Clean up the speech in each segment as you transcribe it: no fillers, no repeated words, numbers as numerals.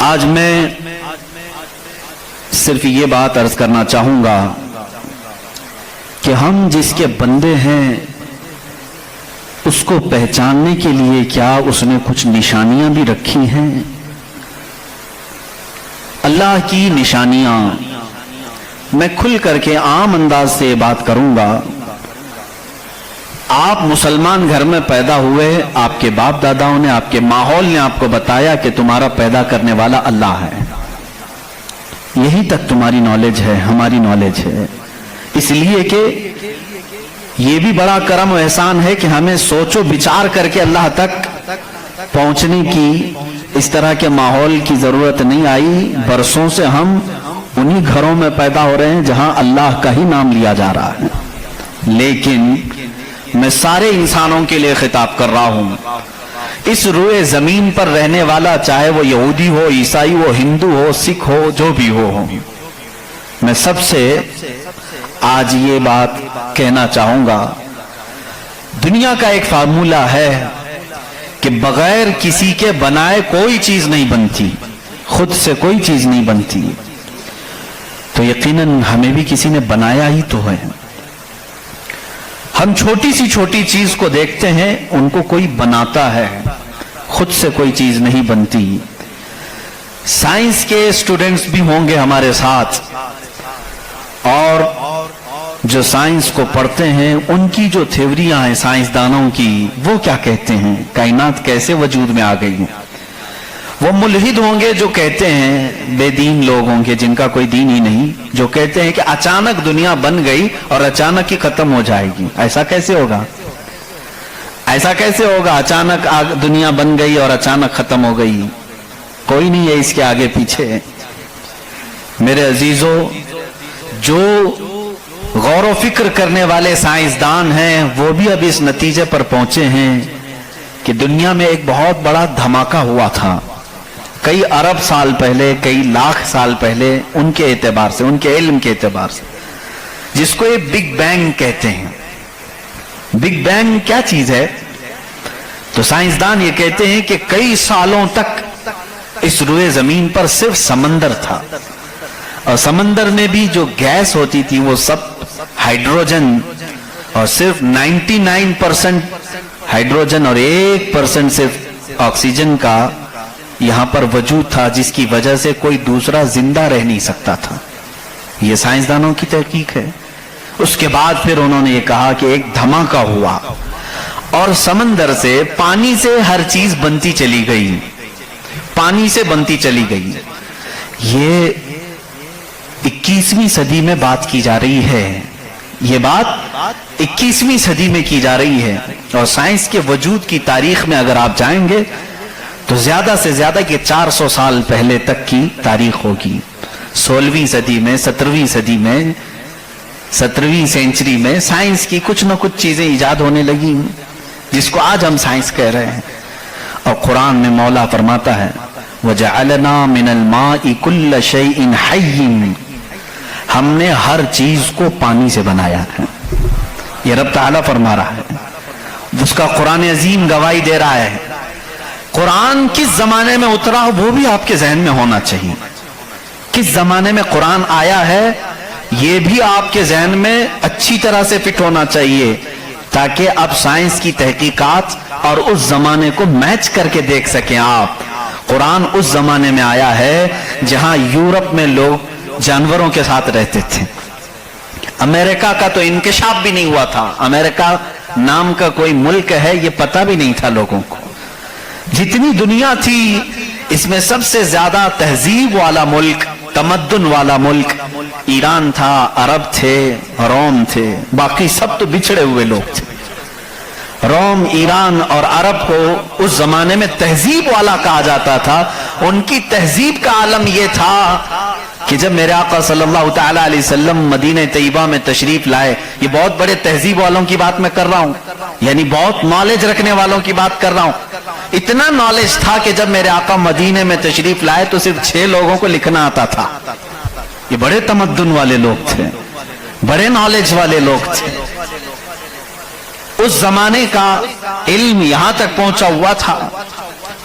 آج میں صرف یہ بات عرض کرنا چاہوں گا کہ ہم جس کے بندے ہیں اس کو پہچاننے کے لیے کیا اس نے کچھ نشانیاں بھی رکھی ہیں؟ اللہ کی نشانیاں میں کھل کر کے عام انداز سے بات کروں گا۔ آپ مسلمان گھر میں پیدا ہوئے، آپ کے باپ داداؤں نے، آپ کے ماحول نے آپ کو بتایا کہ تمہارا پیدا کرنے والا اللہ ہے، یہی تک تمہاری نالج ہے، ہماری نالج ہے۔ اس لیے کہ یہ بھی بڑا کرم و احسان ہے کہ ہمیں سوچ و بچار کر کے اللہ تک پہنچنے کی اس طرح کے ماحول کی ضرورت نہیں آئی۔ برسوں سے ہم انہی گھروں میں پیدا ہو رہے ہیں جہاں اللہ کا ہی نام لیا جا رہا ہے۔ لیکن میں سارے انسانوں کے لیے خطاب کر رہا ہوں، اس روئے زمین پر رہنے والا، چاہے وہ یہودی ہو، عیسائی ہو، ہندو ہو، سکھ ہو، جو بھی ہو، میں سب سے آج یہ بات کہنا چاہوں گا۔ دنیا کا ایک فارمولہ ہے کہ بغیر کسی کے بنائے کوئی چیز نہیں بنتی، خود سے کوئی چیز نہیں بنتی، تو یقیناً ہمیں بھی کسی نے بنایا ہی تو ہے۔ ہم چھوٹی سی چھوٹی چیز کو دیکھتے ہیں، ان کو کوئی بناتا ہے، خود سے کوئی چیز نہیں بنتی۔ سائنس کے اسٹوڈنٹس بھی ہوں گے ہمارے ساتھ، اور جو سائنس کو پڑھتے ہیں ان کی جو تھیوریاں ہیں سائنسدانوں کی، وہ کیا کہتے ہیں، کائنات کیسے وجود میں آ گئی۔ وہ ملحد ہوں گے جو کہتے ہیں، بے دین لوگ ہوں گے جن کا کوئی دین ہی نہیں، جو کہتے ہیں کہ اچانک دنیا بن گئی اور اچانک ہی ختم ہو جائے گی۔ ایسا کیسے ہوگا؟ ایسا کیسے ہوگا؟ اچانک دنیا بن گئی اور اچانک ختم ہو گئی، کوئی نہیں ہے اس کے آگے پیچھے۔ میرے عزیزو، جو غور و فکر کرنے والے سائنسدان ہیں وہ بھی اب اس نتیجے پر پہنچے ہیں کہ دنیا میں ایک بہت بڑا دھماکہ ہوا تھا کئی ارب سال پہلے، کئی لاکھ سال پہلے، ان کے اعتبار سے، ان کے علم کے اعتبار سے، جس کو یہ بگ بینگ کہتے ہیں۔ بگ بینگ کیا چیز ہے؟ تو سائنسدان یہ کہتے ہیں کہ کئی سالوں تک اس روئے زمین پر صرف سمندر تھا، اور سمندر میں بھی جو گیس ہوتی تھی وہ سب ہائیڈروجن، اور صرف 99% ہائیڈروجن اور 1% صرف آکسیجن کا یہاں پر وجود تھا، جس کی وجہ سے کوئی دوسرا زندہ رہ نہیں سکتا تھا۔ یہ سائنسدانوں کی تحقیق ہے۔ اس کے بعد پھر انہوں نے یہ کہا کہ ایک دھماکہ ہوا اور سمندر سے، پانی سے ہر چیز بنتی چلی گئی، پانی سے بنتی چلی گئی۔ یہ 21ویں صدی میں بات کی جا رہی ہے، یہ بات 21ویں صدی میں کی جا رہی ہے، اور سائنس کے وجود کی تاریخ میں اگر آپ جائیں گے تو زیادہ سے زیادہ یہ 400 سال پہلے تک کی تاریخ ہوگی۔ 16ویں صدی میں، 17ویں صدی میں، 17ویں سینچری میں سائنس کی کچھ نہ کچھ چیزیں ایجاد ہونے لگی جس کو آج ہم سائنس کہہ رہے ہیں۔ اور قرآن میں مولا فرماتا ہے وَجَعَلْنَا مِنَ الْمَاءِ كُلَّ شَيْءٍ حَيٍّ، ہم نے ہر چیز کو پانی سے بنایا ہے۔ یہ رب تعالیٰ فرما رہا ہے، اس کا قرآن عظیم گواہی دے رہا ہے۔ قرآن کس زمانے میں اترا وہ بھی آپ کے ذہن میں ہونا چاہیے، کس زمانے میں قرآن آیا ہے یہ بھی آپ کے ذہن میں اچھی طرح سے فٹ ہونا چاہیے، تاکہ اب سائنس کی تحقیقات اور اس زمانے کو میچ کر کے دیکھ سکیں آپ۔ قرآن اس زمانے میں آیا ہے جہاں یورپ میں لوگ جانوروں کے ساتھ رہتے تھے، امریکہ کا تو انکشاف بھی نہیں ہوا تھا، امریکہ نام کا کوئی ملک ہے یہ پتہ بھی نہیں تھا لوگوں کو۔ جتنی دنیا تھی اس میں سب سے زیادہ تہذیب والا ملک، تمدن والا ملک ایران تھا، عرب تھے، روم تھے، باقی سب تو بچھڑے ہوئے لوگ تھے۔ روم، ایران اور عرب کو اس زمانے میں تہذیب والا کہا جاتا تھا۔ ان کی تہذیب کا عالم یہ تھا کہ جب میرے آقا صلی اللہ تعالی علیہ وسلم مدینہ طیبہ میں تشریف لائے، یہ بہت بڑے تہذیب والوں کی بات میں کر رہا ہوں، یعنی بہت نالج رکھنے والوں کی بات کر رہا ہوں۔ اتنا نالج تھا کہ جب میرے آقا مدینہ میں تشریف لائے تو صرف 6 لوگوں کو لکھنا آتا تھا۔ یہ بڑے تمدن والے لوگ تھے، بڑے نالج والے لوگ تھے۔ اس زمانے کا علم یہاں تک پہنچا ہوا تھا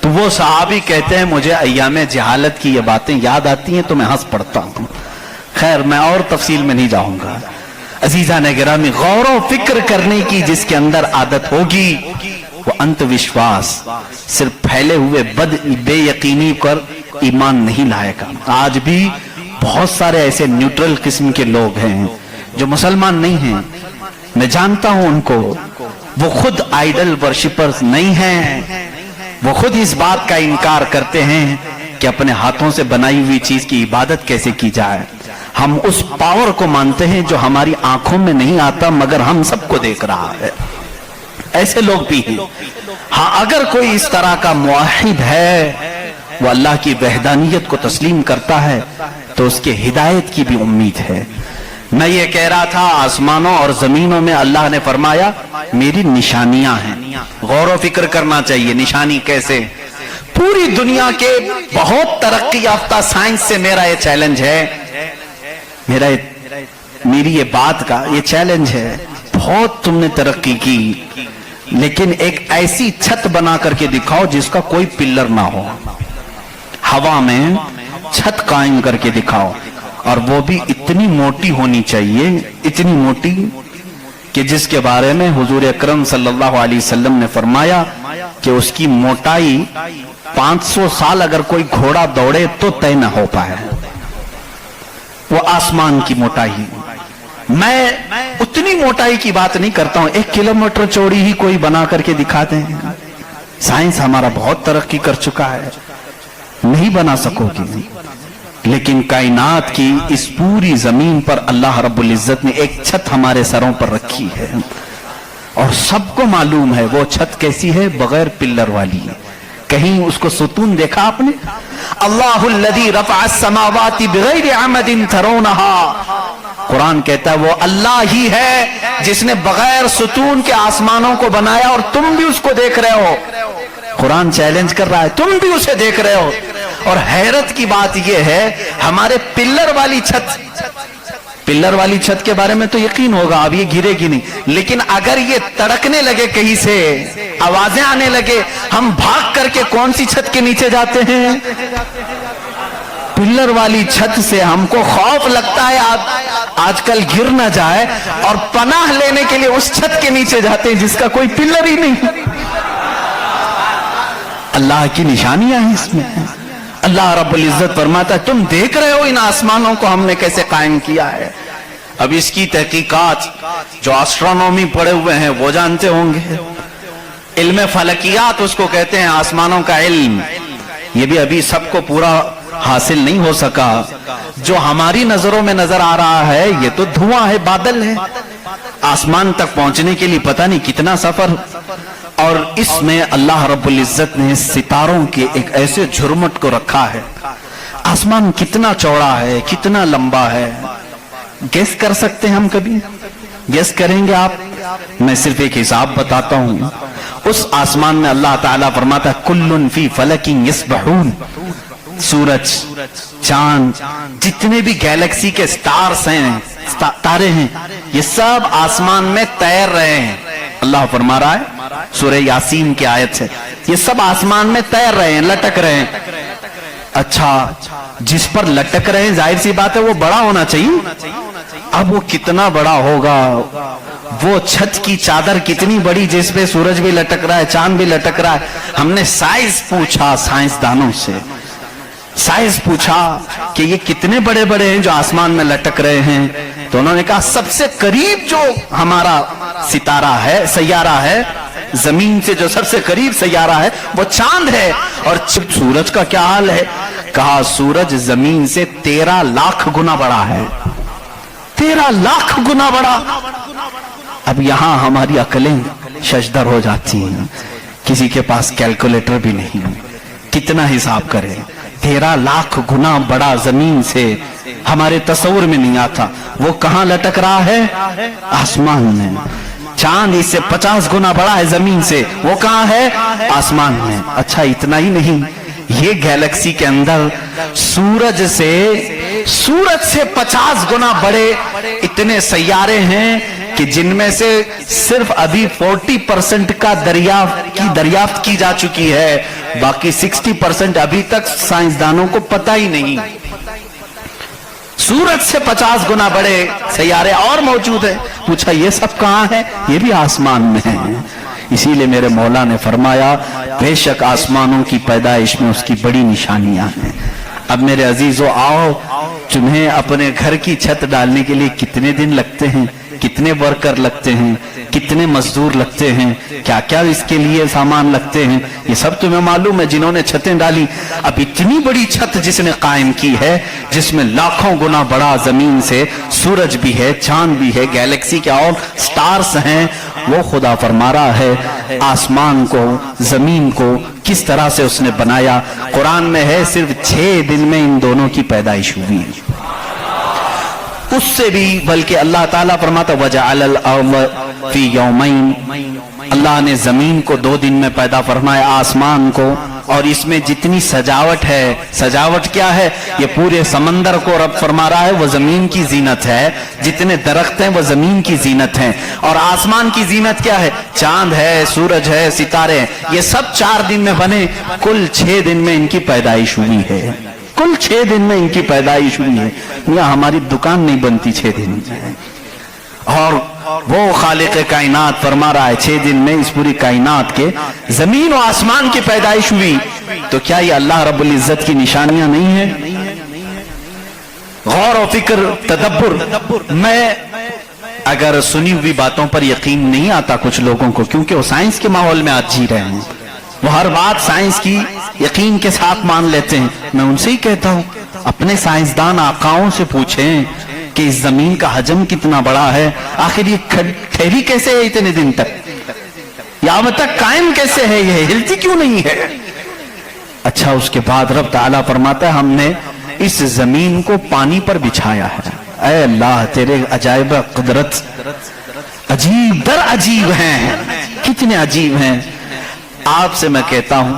تو وہ صحابی کہتے ہیں مجھے ایام جہالت کی یہ باتیں یاد آتی ہیں تو میں ہنس پڑتا ہوں. خیر میں اور تفصیل میں نہیں جاؤں گا. عزیزان گرامی، غور و فکر کرنے کی جس کے اندر عادت ہوگی وہ انت وشواس، صرف پھیلے ہوئے بے یقینی پر ایمان نہیں لائے گا. آج بھی بہت سارے ایسے نیوٹرل قسم کے لوگ ہیں جو مسلمان نہیں ہیں، میں جانتا ہوں ان کو، وہ خود آئیڈل ورشپرز نہیں ہیں، وہ خود اس بات کا انکار کرتے ہیں کہ اپنے ہاتھوں سے بنائی ہوئی چیز کی عبادت کیسے کی جائے. ہم اس پاور کو مانتے ہیں جو ہماری آنکھوں میں نہیں آتا مگر ہم سب کو دیکھ رہا ہے. ایسے لوگ بھی ہیں. ہاں اگر کوئی اس طرح کا موحد ہے، وہ اللہ کی وحدانیت کو تسلیم کرتا ہے تو اس کے ہدایت کی بھی امید ہے. میں یہ کہہ رہا تھا آسمانوں اور زمینوں میں اللہ نے فرمایا میری نشانیاں ہیں. غور و فکر کرنا چاہیے. نشانی کیسے؟ پوری دنیا کے بہت ترقی یافتہ سائنس سے میرا یہ چیلنج ہے، میری یہ بات کا یہ چیلنج ہے. بہت تم نے ترقی کی لیکن ایک ایسی چھت بنا کر کے دکھاؤ جس کا کوئی پلر نہ ہو. ہوا میں چھت قائم کر کے دکھاؤ، اور وہ بھی اتنی موٹی ہونی چاہیے، اتنی موٹی کہ جس کے بارے میں حضور اکرم صلی اللہ علیہ وسلم نے فرمایا کہ اس کی موٹائی 500 سال اگر کوئی گھوڑا دوڑے تو طے نہ ہو پائے. وہ آسمان کی موٹائی. میں اتنی موٹائی کی بات نہیں کرتا ہوں، 1 کلومیٹر چوڑی ہی کوئی بنا کر کے دکھاتے ہیں. سائنس ہمارا بہت ترقی کر چکا ہے، نہیں بنا سکو گی. لیکن کائنات کی اس پوری زمین پر اللہ رب العزت نے ایک چھت ہمارے سروں پر رکھی ہے، اور سب کو معلوم ہے وہ چھت کیسی ہے، بغیر پلر والی. کہیں اس کو ستون دیکھا آپ نے؟ اللہ الذی رفع السماوات بغیر عمد ترونها. قرآن کہتا ہے وہ اللہ ہی ہے جس نے بغیر ستون کے آسمانوں کو بنایا، اور تم بھی اس کو دیکھ رہے ہو. قرآن چیلنج کر رہا ہے، تم بھی اسے دیکھ رہے ہو. اور حیرت کی بات یہ ہے ہمارے پلر والی چھت کے بارے میں تو یقین ہوگا اب یہ گرے گی نہیں، لیکن اگر یہ تڑکنے لگے کہیں سے، آوازیں آنے لگے، ہم بھاگ کر کے کون سی چھت کے نیچے جاتے ہیں؟ پلر والی چھت سے. ہم کو خوف لگتا ہے آج کل گر نہ جائے، اور پناہ لینے کے لیے اس چھت کے نیچے جاتے ہیں جس کا کوئی پلر ہی نہیں. اللہ کی نشانیاں ہیں اس میں. اللہ رب العزت فرماتا ہے تم دیکھ رہے ہو ان آسمانوں کو ہم نے کیسے قائم کیا ہے. اب اس کی تحقیقات جو آسٹرونومی پڑھے ہوئے ہیں وہ جانتے ہوں گے. علم فلکیات اس کو کہتے ہیں، آسمانوں کا علم. یہ بھی ابھی سب کو پورا حاصل نہیں ہو سکا. جو ہماری نظروں میں نظر آ رہا ہے یہ تو دھواں ہے، بادل ہے. آسمان تک پہنچنے کے لیے پتہ نہیں کتنا سفر. اور اس میں اللہ رب العزت نے ستاروں کے ایک ایسے جھرمٹ کو رکھا ہے. آسمان کتنا چوڑا ہے، کتنا لمبا ہے، گیس کر سکتے ہیں ہم؟ کبھی گیس کریں گے آپ؟ میں صرف ایک حساب بتاتا ہوں. اس آسمان میں اللہ تعالیٰ فرماتا ہے کلن فی فلک یسبحون. سورج، چاند، جتنے بھی گیلیکسی کے سٹارز ہیں، تارے ہیں، یہ سب آسمان میں تیر رہے ہیں. اللہ فرما رہا ہے سورہ یاسین کی آیت سے، یہ سب آسمان میں تیر رہے ہیں، لٹک رہے ہیں. اچھا، جس پر لٹک رہے ہیں ظاہر سی بات ہے وہ بڑا ہونا چاہیے. اب وہ کتنا بڑا ہوگا؟ وہ چھت کی چادر کتنی بڑی جس پہ سورج بھی لٹک رہا ہے، چاند بھی لٹک رہا ہے. ہم نے سائز پوچھا سائنسدانوں سے، سائز پوچھا کہ یہ کتنے بڑے بڑے ہیں جو آسمان میں لٹک رہے ہیں. تو انہوں نے کہا سب سے قریب جو ہمارا ستارہ ہے، سیارہ ہے، زمین سے جو سب سے قریب سیارہ ہے وہ چاند ہے. اور سورج کا کیا حال ہے؟ کہا سورج زمین سے 13 لاکھ گنا بڑا ہے. 13 لاکھ گنا بڑا. اب یہاں ہماری عقلیں ششدر ہو جاتی ہیں، کسی کے پاس کیلکولیٹر بھی نہیں، کتنا حساب کرے. 13 لاکھ گنا بڑا زمین سے ہمارے تصور میں نہیں آتا. وہ کہاں لٹک رہا ہے؟ آسمان میں. چاند اس سے 50 گنا بڑا ہے زمین سے، وہ کہاں ہے؟ آسمان میں. اچھا اتنا ہی نہیں، یہ گیلیکسی کے اندر سورج سے 50 گنا بڑے اتنے سیارے ہیں کہ جن میں سے صرف ابھی 40% کا دریافت کی جا چکی ہے. باقی 60% ابھی تک سائنسدانوں کو پتہ ہی نہیں. سورج سے 50 گنا بڑے سیارے اور موجود ہیں. پوچھا یہ سب کہاں ہے؟ یہ بھی آسمان میں ہیں. اسی لیے میرے مولا نے فرمایا بے شک آسمانوں کی پیدائش میں اس کی بڑی نشانیاں ہیں. اب میرے عزیزو آؤ، تمہیں اپنے گھر کی چھت ڈالنے کے لیے کتنے دن لگتے ہیں، کتنے ورکر لگتے ہیں، کتنے مزدور لگتے ہیں، کیا کیا اس کے لیے سامان لگتے ہیں، یہ سب تمہیں معلوم ہے جنہوں نے چھتیں ڈالی. اب اتنی بڑی چھت جس نے قائم کی ہے، جس میں لاکھوں گنا بڑا زمین سے سورج بھی ہے، چاند بھی ہے، گیلیکسی کے اور سٹارز ہیں، وہ خدا فرما رہا ہے آسمان کو، زمین کو کس طرح سے اس نے بنایا. قرآن میں ہے صرف 6 دن میں ان دونوں کی پیدائش ہوئی. اس سے بھی بلکہ اللہ تعالیٰ فرماتا وَجَعَلَ الْأَرْضَ فِي يَوْمَيْنِ، اللہ نے زمین کو 2 دن میں پیدا فرمایا، آسمان کو. اور اس میں جتنی سجاوٹ ہے، سجاوٹ کیا ہے؟ یہ پورے سمندر کو رب فرما رہا ہے وہ زمین کی زینت ہے، جتنے درخت ہیں وہ زمین کی زینت ہیں. اور آسمان کی زینت کیا ہے؟ چاند ہے، سورج ہے، ستارے ہیں. یہ سب 4 دن میں بنے، کل 6 دن میں ان کی پیدائش ہوئی ہے. کل 6 دن میں ان کی پیدائش ہوئی ہے. میاں ہماری دکان نہیں بنتی 6 دن میں، اور وہ خالق کائنات فرما رہا ہے 6 دن میں اس پوری کائنات کے زمین و آسمان کی پیدائش ہوئی. تو کیا یہ اللہ رب العزت کی نشانیاں نہیں ہیں؟ غور و فکر، تدبر. میں اگر سنی ہوئی باتوں پر یقین نہیں آتا کچھ لوگوں کو، کیونکہ وہ سائنس کے ماحول میں آج جی رہے ہیں، وہ ہر بات سائنس کی یقین کے ساتھ مان لیتے ہیں. میں ان سے ہی کہتا ہوں اپنے سائنسدان آقاؤں سے پوچھیں کہ اس زمین کا حجم کتنا بڑا ہے، آخر یہ ٹھہری کیسے ہے اتنے دن تک، یا اب تک قائم کیسے ہے، یہ ہلتی کیوں نہیں ہے. اچھا اس کے بعد رب تعالیٰ فرماتا ہے ہم نے اس زمین کو پانی پر بچھایا ہے. اے اللہ تیرے عجائب قدرت عجیب در عجیب ہیں، کتنے عجیب ہیں. آپ سے میں کہتا ہوں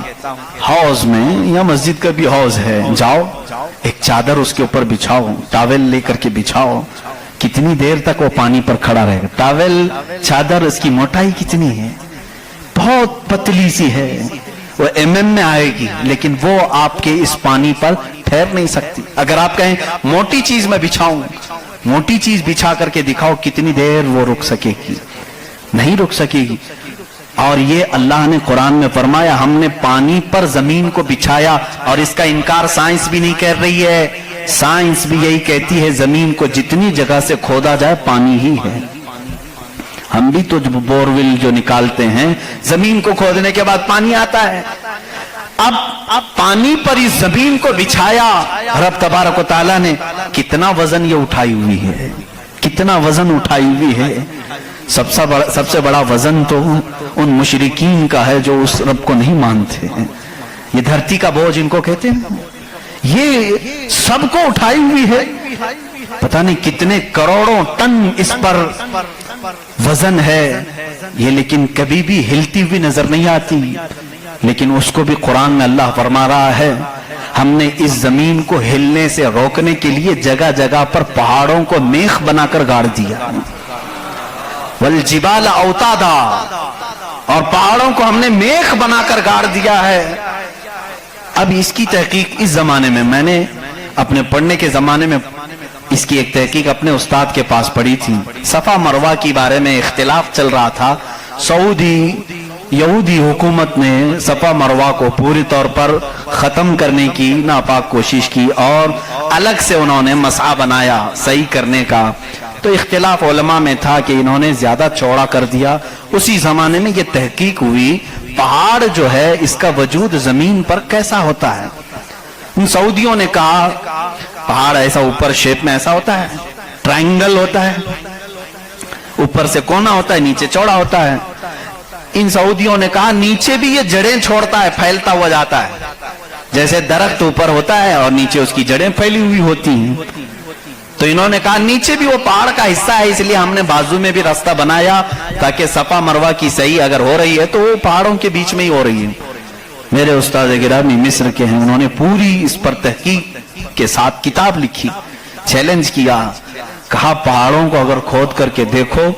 حوض میں یا مسجد کا بھی حوض ہے، جاؤ ایک چادر اس کے اوپر بچھاؤ، ٹاول لے کر کے بچھاؤ، کتنی دیر تک وہ پانی پر کھڑا رہے گا. ٹاول چادر اس کی موٹائی کتنی ہے؟ بہت پتلی سی ہے، وہ میں آئے گی، لیکن وہ آپ کے اس پانی پر ٹھہر نہیں سکتی. اگر آپ کہیں موٹی چیز میں بچھاؤں، موٹی چیز بچھا کر کے دکھاؤ کتنی دیر وہ رک سکے گی؟ نہیں رک سکے گی. اور یہ اللہ نے قرآن میں فرمایا ہم نے پانی پر زمین کو بچھایا، اور اس کا انکار سائنس بھی نہیں کر رہی ہے. سائنس بھی یہی کہتی ہے زمین کو جتنی جگہ سے کھودا جائے پانی ہی ہے. ہم بھی تو بورول جو نکالتے ہیں زمین کو کھودنے کے بعد پانی آتا ہے. اب پانی پر اس زمین کو بچھایا رب تبارک و تعالیٰ نے. کتنا وزن یہ اٹھائی ہوئی ہے، کتنا وزن اٹھائی ہوئی ہے. سب سے بڑا وزن تو ان مشرکین کا ہے جو اس رب کو نہیں مانتے ہیں. یہ دھرتی کا بوجھ ان کو کہتے ہیں، یہ سب کو اٹھائی ہوئی ہے. پتہ نہیں کتنے کروڑوں ٹن اس پر وزن ہے یہ، لیکن کبھی بھی ہلتی ہوئی نظر نہیں آتی. لیکن اس کو بھی قرآن میں اللہ فرما رہا ہے ہم نے اس زمین کو ہلنے سے روکنے کے لیے جگہ جگہ پر پہاڑوں کو میخ بنا کر گاڑ دیا. والجبال اوتادا، اور پہاڑوں کو ہم نے میخ بنا کر گاڑ دیا ہے. اب اس کی تحقیق اس زمانے میں میں نے اپنے پڑھنے کے زمانے میں اس کی ایک تحقیق اپنے استاد کے پاس پڑھی تھی. صفا مروہ کی بارے میں اختلاف چل رہا تھا. سعودی یہودی حکومت نے صفا مروہ کو پوری طور پر ختم کرنے کی ناپاک کوشش کی اور الگ سے انہوں نے مسعی بنایا صحیح کرنے کا. تو اختلاف علماء میں تھا کہ انہوں نے زیادہ چوڑا کر دیا. اسی زمانے میں یہ تحقیق ہوئی پہاڑ جو ہے اس کا وجود زمین پر کیسا ہوتا ہے. ان سعودیوں نے کہا پہاڑ ایسا اوپر شیپ میں ایسا ہوتا ہے، ٹرائنگل ہوتا ہے، اوپر سے کونا ہوتا ہے، نیچے چوڑا ہوتا ہے. ان سعودیوں نے کہا نیچے بھی یہ جڑیں چھوڑتا ہے، پھیلتا ہوا جاتا ہے، جیسے درخت اوپر ہوتا ہے اور نیچے اس کی جڑیں پھیلی ہوئی ہوتی ہیں. تو انہوں نے کہا نیچے بھی وہ پہاڑ کا حصہ ہے، اس لیے ہم نے بازو میں بھی راستہ بنایا تاکہ صفا مروہ کی صحیح اگر ہو رہی ہے تو وہ پہاڑوں کے بیچ میں ہی ہو رہی ہے. میرے استاد گرامی مصر کے ہیں، انہوں نے پوری اس پر تحقیق کے ساتھ کتاب لکھی، چیلنج کیا، کہا پہاڑوں کو اگر کھود کر کے دیکھو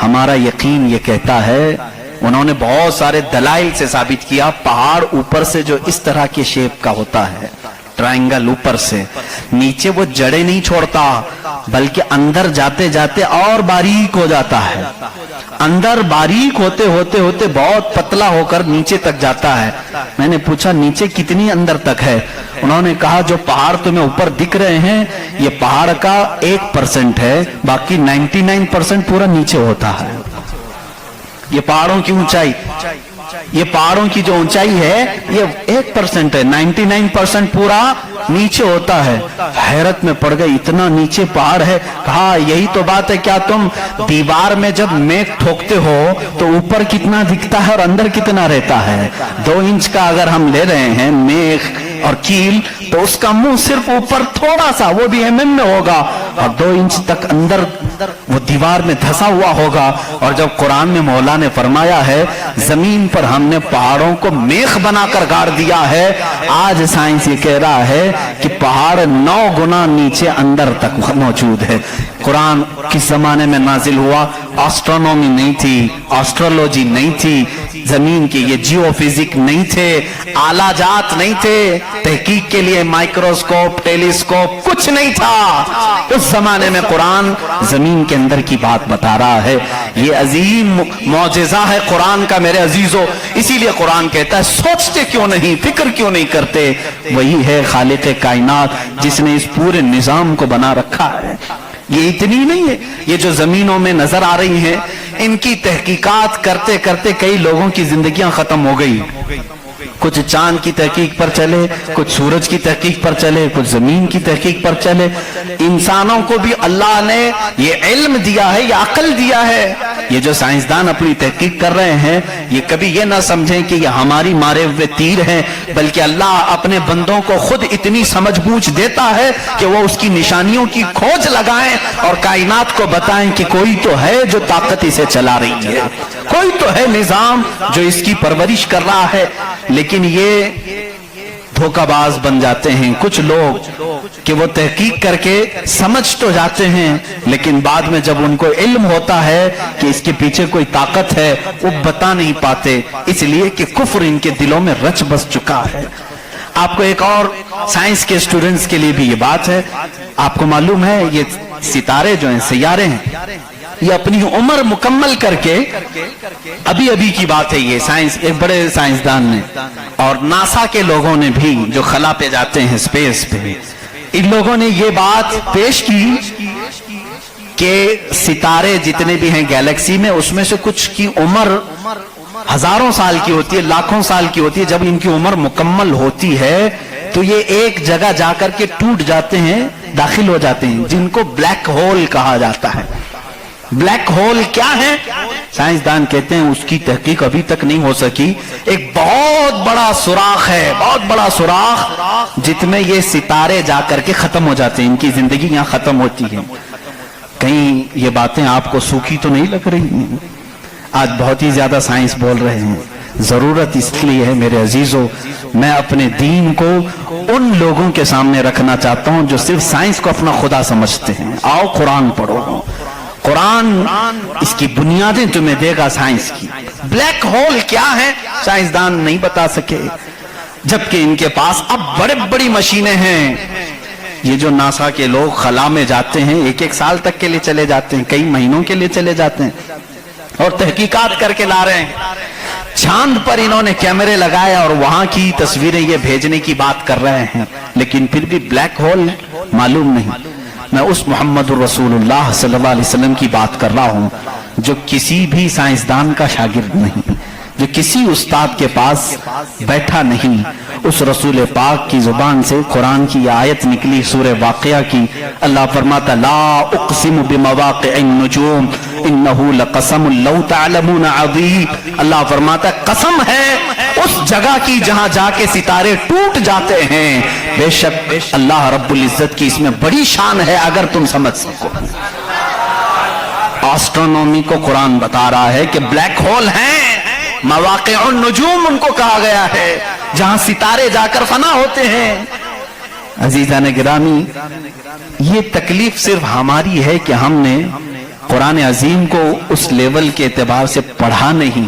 ہمارا یقین یہ کہتا ہے انہوں نے بہت سارے دلائل سے ثابت کیا پہاڑ اوپر سے جو اس طرح کے شیپ کا ہوتا ہے، ٹرائنگل اوپر سے، نیچے وہ جڑیں نہیں چھوڑتا بلکہ اندر جاتے جاتے اور باریک ہو جاتا ہے، اندر باریک ہوتے ہوتے ہوتے بہت پتلا ہو کر نیچے تک جاتا ہے۔ میں نے پوچھا نیچے کتنی اندر تک ہے؟ انہوں نے کہا جو پہاڑ تمہیں اوپر دکھ رہے ہیں یہ پہاڑ کا 1% ہے، باقی 99% پورا نیچے ہوتا ہے۔ یہ پہاڑوں کی اونچائی، یہ پہاڑوں کی جو اونچائی ہے یہ 1% ہے، 99% پورا نیچے ہوتا ہے۔ حیرت میں پڑ گئی، اتنا نیچے پہاڑ ہے؟ کہا یہی تو بات ہے، کیا تم دیوار میں جب میخ ٹھوکتے ہو تو اوپر کتنا دکھتا ہے اور اندر کتنا رہتا ہے؟ 2 انچ کا اگر ہم لے رہے ہیں میخ اور کیل تو اس کا منہ صرف اوپر تھوڑا سا، وہ بھی mm میں ہوگا، اور 2 انچ تک اندر وہ دیوار میں دھسا ہوا ہوگا۔ اور جب قرآن میں مولا نے فرمایا ہے زمین پر ہم نے پہاڑوں کو میخ بنا کر گاڑ دیا ہے، آج سائنس یہ کہہ رہا ہے کہ پہاڑ 9 گنا نیچے اندر تک موجود ہے۔ قرآن کس زمانے میں نازل ہوا؟ آسٹرونومی نہیں تھی، آسٹرولوجی نہیں تھی، زمین کے یہ جیو فزک نہیں تھے، آلہ جات نہیں تھے، تحقیق کے لیے مائکروسکوپ، ٹیلیسکوپ کچھ نہیں تھا۔ اس زمانے میں قرآن زمین کے اندر کی بات بتا رہا ہے۔ یہ عظیم معجزہ ہے قرآن کا میرے عزیزو، اسی لیے قرآن کہتا ہے سوچتے کیوں نہیں، فکر کیوں نہیں کرتے؟ وہی ہے خالق کائنات جس نے اس پورے نظام کو بنا رکھا ہے۔ یہ اتنی نہیں ہے، یہ جو زمینوں میں نظر آ رہی ہیں ان کی تحقیقات کرتے کرتے کئی لوگوں کی زندگیاں ختم ہو گئی۔ کچھ چاند کی تحقیق پر چلے، کچھ سورج کی تحقیق پر چلے، کچھ زمین کی تحقیق پر چلے۔ انسانوں کو بھی اللہ نے یہ علم دیا ہے، یہ عقل دیا ہے۔ یہ جو سائنسدان اپنی تحقیق کر رہے ہیں یہ کبھی یہ نہ سمجھیں کہ یہ ہماری مارے ہوئے تیر ہیں، بلکہ اللہ اپنے بندوں کو خود اتنی سمجھ بوجھ دیتا ہے کہ وہ اس کی نشانیوں کی کھوج لگائیں اور کائنات کو بتائیں کہ کوئی تو ہے جو طاقت اسے چلا رہی ہے، کوئی تو ہے نظام جو اس کی پرورش کر رہا ہے۔ لیکن یہ دھوکہ باز بن جاتے ہیں کچھ لوگ کہ وہ تحقیق کر کے سمجھ تو جاتے ہیں لیکن بعد میں جب ان کو علم ہوتا ہے کہ اس کے پیچھے کوئی طاقت ہے وہ بتا نہیں پاتے، اس لیے کہ کفر ان کے دلوں میں رچ بس چکا ہے۔ آپ کو ایک اور سائنس کے اسٹوڈنٹس کے لیے بھی یہ بات ہے، آپ کو معلوم ہے یہ ستارے جو ہیں، سیارے ہیں، یہ اپنی عمر مکمل کر کے ابھی ابھی کی بات ہے، یہ سائنس ایک بڑے سائنسدان نے اور ناسا کے لوگوں نے بھی جو خلا پہ جاتے ہیں اسپیس پہ، ان لوگوں نے یہ بات پیش کی کہ ستارے جتنے بھی ہیں گیلیکسی میں اس میں سے کچھ کی عمر ہزاروں سال کی ہوتی ہے، لاکھوں سال کی ہوتی ہے۔ جب ان کی عمر مکمل ہوتی ہے تو یہ ایک جگہ جا کر کے ٹوٹ جاتے ہیں، داخل ہو جاتے ہیں، جن کو بلیک ہول کہا جاتا ہے۔ بلیک ہول کیا ہے؟ سائنسدان کہتے ہیں اس کی تحقیق ابھی تک نہیں ہو سکی، ایک بہت بڑا سوراخ ہے، بہت بڑا سوراخ جت میں یہ ستارے جا کر کے ختم ہو جاتے ہیں، ان کی زندگی یہاں ختم ہوتی ہے۔ کہیں یہ باتیں آپ کو سوکھی تو نہیں لگ رہی ہیں؟ آج بہت ہی زیادہ سائنس بول رہے ہیں، ضرورت اس لیے ہے میرے عزیزو، میں اپنے دین کو ان لوگوں کے سامنے رکھنا چاہتا ہوں جو صرف سائنس کو اپنا خدا سمجھتے ہیں۔ آؤ قرآن پڑھو، قرآن اس کی بنیادیں تمہیں دے گا سائنس کی۔ بلیک ہول کیا ہے سائنسدان نہیں بتا سکے، جبکہ ان کے پاس اب بڑے بڑی مشینیں ہیں۔ یہ جو ناسا کے لوگ خلا میں جاتے ہیں 1-1 سال تک کے لیے چلے جاتے ہیں، کئی مہینوں کے لیے چلے جاتے ہیں اور تحقیقات کر کے لا رہے ہیں۔ چاند پر انہوں نے کیمرے لگائے اور وہاں کی تصویریں یہ بھیجنے کی بات کر رہے ہیں، لیکن پھر بھی بلیک ہول معلوم نہیں۔ میں اس محمد الرسول اللہ صلی اللہ علیہ وسلم کی بات کر رہا ہوں جو کسی بھی سائنسدان کا شاگرد نہیں، جو کسی استاد کے پاس بیٹھا نہیں، اس رسول پاک کی زبان سے قرآن کی آیت نکلی سورہ واقعہ کی۔ اللہ فرماتا لا اقسم بمواقع النجوم انہو لقسم لو تعلمون عظیم۔ اللہ فرماتا قسم ہے اس جگہ کی جہاں جا کے ستارے ٹوٹ جاتے ہیں، بے شک اللہ رب العزت کی اس میں بڑی شان ہے اگر تم سمجھ سکو۔ آسٹرونومی کو قرآن بتا رہا ہے کہ بلیک ہول ہیں، مواقع النجوم ان کو کہا گیا ہے جہاں ستارے جا کر فنا ہوتے ہیں۔ عزیزان گرامی، یہ تکلیف صرف ہماری ہے کہ ہم نے قرآن عظیم کو اس لیول کے اعتبار سے پڑھا نہیں،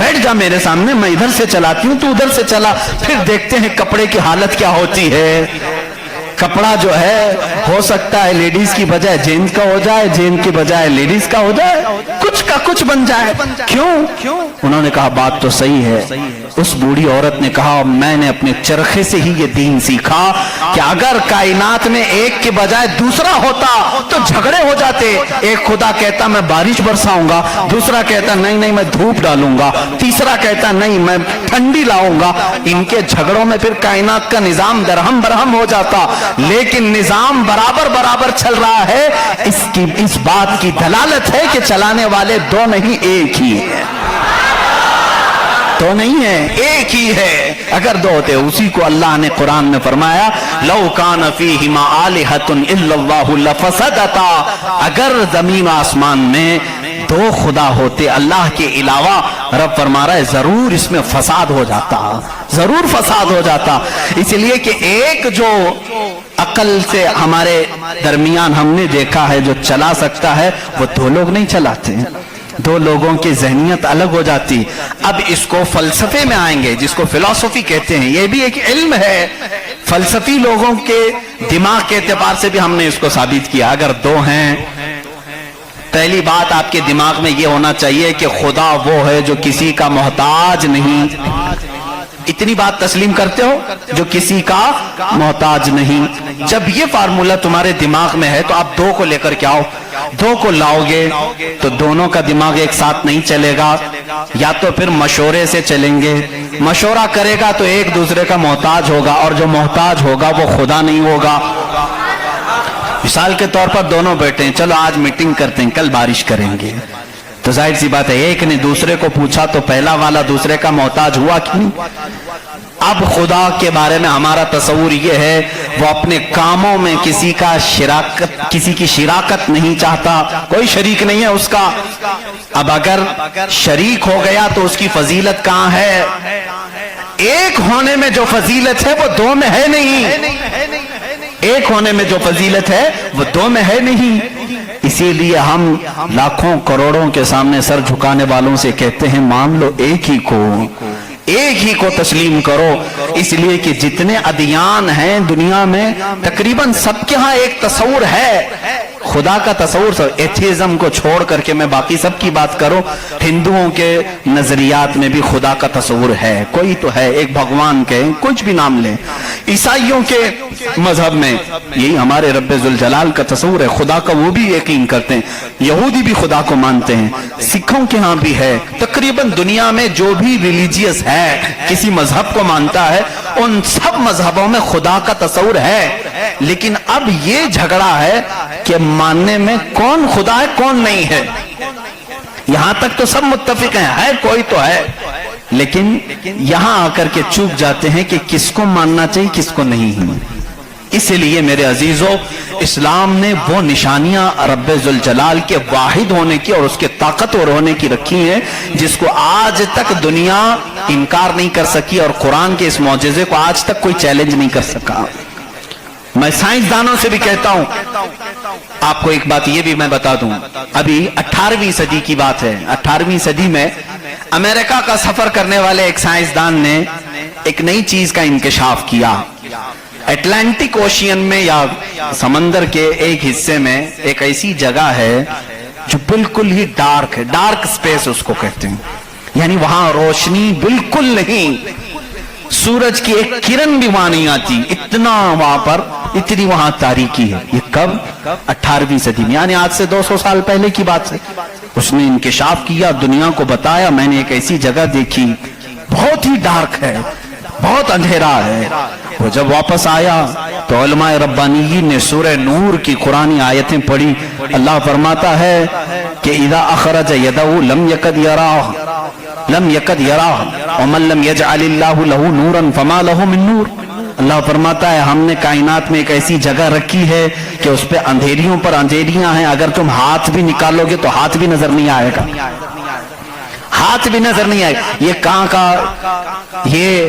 بیٹھ جا میرے سامنے, میں ادھر سے چلاتی ہوں, تو ادھر سے چلا. پھر دیکھتے ہیں کپڑے کی حالت کیا ہوتی ہے. کپڑا جو ہے ہو سکتا ہے لیڈیز کی بجائے جینز کا ہو جائے, جینز کی بجائے لیڈیز کا ہو جائے, کچھ کا کچھ بن جائے. کیوں؟ انہوں نے کہا بات تو صحیح ہے. اس بوڑھی عورت نے کہا میں نے اپنے چرخے سے ہی یہ دین سیکھا کہ اگر کائنات میں ایک کے بجائے دوسرا ہوتا تو جھگڑے ہو جاتے. ایک خدا کہتا میں بارش برساؤں گا, دوسرا کہتا نہیں میں دھوپ ڈالوں گا, تیسرا کہتا نہیں میں ٹھنڈی لاؤں گا. ان کے جھگڑوں میں پھر کائنات کا نظام درہم برہم ہو جاتا. لیکن نظام برابر چل رہا ہے. اس بات کی دلالت ہے کہ چلانے والے دو نہیں ایک ہی ہیں. تو نہیں ہے, ایک ہی ہے. اگر دو ہوتے, اسی کو اللہ نے قرآن میں فرمایا لو کان فیہما آلہۃ الا اللہ لفسدتا. اگر زمین و آسمان میں دو خدا ہوتے اللہ کے علاوہ, رب فرما رہا ہے ضرور اس میں فساد ہو جاتا, ضرور فساد ہو جاتا. اس لیے کہ ایک جو عقل سے ہمارے درمیان ہم نے دیکھا ہے جو چلا سکتا ہے, وہ دو لوگ نہیں چلاتے. دو لوگوں کی ذہنیت الگ ہو جاتی. اب اس کو فلسفے میں آئیں گے, جس کو فلسفی کہتے ہیں. یہ بھی ایک علم ہے. فلسفی لوگوں کے دماغ کے اعتبار سے بھی ہم نے اس کو ثابت کیا. اگر دو ہیں, پہلی بات آپ کے دماغ میں یہ ہونا چاہیے کہ خدا وہ ہے جو کسی کا محتاج نہیں. اتنی بات تسلیم کرتے ہو, جو کسی کا محتاج نہیں. جب یہ فارمولہ تمہارے دماغ میں ہے تو آپ دو کو لے کر کے آؤ. دو کو لاؤ گے تو دونوں کا دماغ ایک ساتھ نہیں چلے گا, یا تو پھر مشورے سے چلیں گے. مشورہ کرے گا تو ایک دوسرے کا محتاج ہوگا, اور جو محتاج ہوگا وہ خدا نہیں ہوگا. مثال کے طور پر دونوں بیٹھے ہیں, چلو آج میٹنگ کرتے ہیں, کل بارش کریں گے. تو ظاہر سی بات ہے ایک نے دوسرے کو پوچھا تو پہلا والا دوسرے کا محتاج ہوا کیوں؟ اب خدا کے بارے میں ہمارا تصور یہ ہے وہ اپنے کاموں میں کسی کی شراکت نہیں چاہتا, کوئی شریک نہیں ہے اس کا. اب اگر شریک ہو گیا تو اس کی فضیلت کہاں ہے؟ ایک ہونے میں جو فضیلت ہے وہ دو میں ہے نہیں. ایک ہونے میں جو فضیلت ہے وہ دو میں ہے نہیں. اسی لیے ہم لاکھوں کروڑوں کے سامنے سر جھکانے والوں سے کہتے ہیں مان لو ایک ہی کو تسلیم کرو. اس لیے کہ جتنے ادیان ہیں دنیا میں تقریباً سب کے ہاں ایک تصور ہے خدا کا تصور. ایتھیزم کو چھوڑ کر کے میں باقی سب کی بات کروں, ہندوؤں کے نظریات میں بھی خدا کا تصور ہے, کوئی تو ہے, ایک بھگوان کے کچھ بھی نام لیں. عیسائیوں کے مذہب میں یہی ہمارے رب ذوالجلال کا تصور ہے, خدا کا وہ بھی یقین کرتے ہیں. یہودی بھی خدا کو مانتے ہیں, سکھوں کے ہاں بھی ہے. تقریباً دنیا میں جو بھی ریلیجیس ہے, کسی مذہب کو مانتا ہے, ان سب مذہبوں میں خدا کا تصور ہے. لیکن اب یہ جھگڑا ہے کہ ماننے میں کون خدا ہے کون نہیں ہے. یہاں تک تو سب متفق ہیں, ہے کوئی تو ہے, لیکن یہاں آ کر کے چوک جاتے ہیں کہ کس کو ماننا چاہیے کس کو نہیں. اس لیے میرے عزیزوں, اسلام نے وہ نشانیاں رب ذوالجلال کے واحد ہونے کی اور اس کے طاقتور ہونے کی رکھی ہیں جس کو آج تک دنیا انکار نہیں کر سکی, اور قرآن کے اس معجزے کو آج تک کوئی چیلنج نہیں کر سکا. میں سائنسدانوں سے بھی کہتا ہوں, آپ کو ایک بات یہ بھی میں بتا دوں, ابھی 18ویں صدی کی بات ہے. 18ویں صدی میں امریکہ کا سفر کرنے والے ایک سائنسدان نے ایک نئی چیز کا انکشاف کیا. اٹلانٹک اوشین میں یا سمندر کے ایک حصے میں ایک ایسی جگہ ہے جو بالکل ہی ڈارک ہے, ڈارک سپیس اس کو کہتے ہیں, یعنی وہاں روشنی بالکل نہیں, سورج کی ایک کرن بھی وہاں نہیں آتی, اتنا وہاں پر اتنی وہاں تاریکی ہے. یہ کب؟ 18ویں صدی میں, یعنی آج سے 200 سال پہلے کی بات ہے. اس نے انکشاف کیا, دنیا کو بتایا میں نے ایک ایسی جگہ دیکھی بہت ہی ڈارک ہے, بہت اندھیرا ہے. وہ جب واپس آیا تو علماء ربانیین نے سورہ نور کی قرآنی آیتیں پڑھی. اللہ فرماتا ہے کہ اذا اخرج یدہ لم یکد یراہ ومن لم یجعل اللہ لہ نورا فما لہ من نور. اللہ فرماتا ہے ہم نے کائنات میں ایک ایسی جگہ رکھی ہے کہ اس پہ اندھیریوں پر اندھیریاں ہیں, اگر تم ہاتھ بھی نکالو گے تو ہاتھ بھی نظر نہیں آئے گا, ہاتھ بھی نظر نہیں آئے. یہ کہاں کا؟ یہ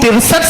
63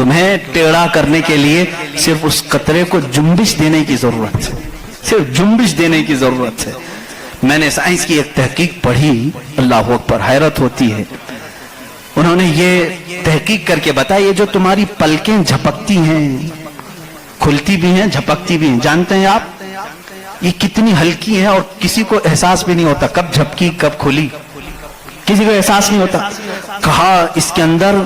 تمہیں ٹیڑھا کرنے کے لیے صرف اس قطرے کو جنبش دینے کی ضرورت ہے، صرف جنبش دینے کی ضرورت ہے۔ میں نے سائنس کی ایک تحقیق پڑھی، اللہ اکبر، حیرت ہوتی ہے۔ انہوں نے یہ تحقیق کر کے بتایا یہ جو تمہاری پلکیں جھپکتی ہیں، کھلتی بھی ہیں جھپکتی بھی ہیں، جانتے ہیں آپ یہ کتنی ہلکی ہیں اور کسی کو احساس بھی نہیں ہوتا کب جھپکی کب کھلی، کسی کو احساس نہیں ہوتا۔ کہا اس کے اندر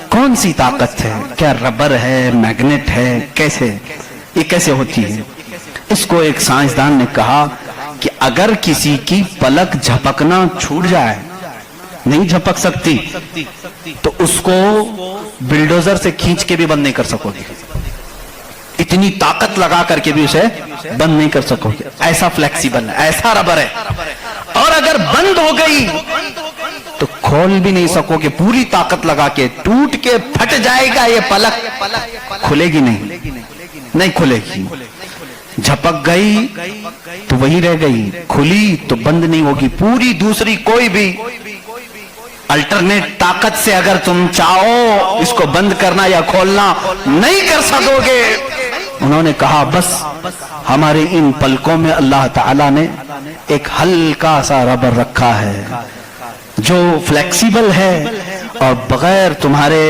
کون سی طاقت ہے؟ کیا ربر ہے، میگنیٹ ہے، کیسے یہ کیسے ہوتی ہے؟ اس کو ایک سائنسدان نے کہا کہ اگر کسی کی پلک جھپکنا چھوٹ جائے، نہیں جھپک سکتی، تو اس کو بلڈوزر سے کھینچ کے بھی بند نہیں کر سکو گے، اتنی طاقت لگا کر کے بھی اسے بند نہیں کر سکو گے، ایسا فلیکسیبل ہے، ایسا ربر ہے۔ اور اگر بند ہو گئی تو کھول بھی نہیں سکو گے، پوری طاقت لگا کے ٹوٹ کے پھٹ جائے گا یہ پلک، کھلے گی نہیں کھلے گی۔ جھپک گئی تو وہی رہ گئی، کھلی تو بند نہیں ہوگی، پوری دوسری کوئی بھی الٹرنیٹ طاقت سے اگر تم چاہو اس کو بند کرنا یا کھولنا نہیں کر سکو گے۔ انہوں نے کہا بس ہمارے ان پلکوں میں اللہ تعالیٰ نے ایک ہلکا سا ربر رکھا ہے جو فلیکسیبل ہے اور بغیر تمہارے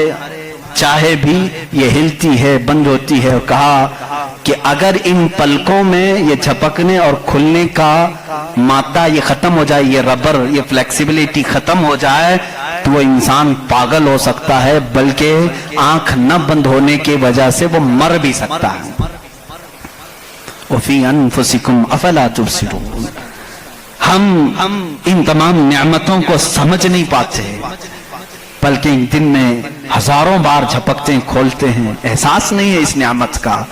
چاہے بھی یہ ہلتی ہے، بند ہوتی ہے۔ اور کہا کہ اگر ان پلکوں میں یہ جھپکنے اور کھلنے کا مادہ یہ ختم ہو جائے، یہ ربر، یہ فلیکسیبلٹی ختم ہو جائے تو وہ انسان پاگل ہو سکتا ہے، بلکہ آنکھ نہ بند ہونے کی وجہ سے وہ مر بھی سکتا ہے۔ وَفِي أَنفُسِكُمْ أَفَلَا تُبْصِرُونَ۔ ہم ان تمام نعمتوں کو سمجھ نہیں پاتے، بلکہ دن میں ہزاروں بار جھپکتے ہیں کھولتے ہیں، احساس نہیں ہے اس نعمت کا۔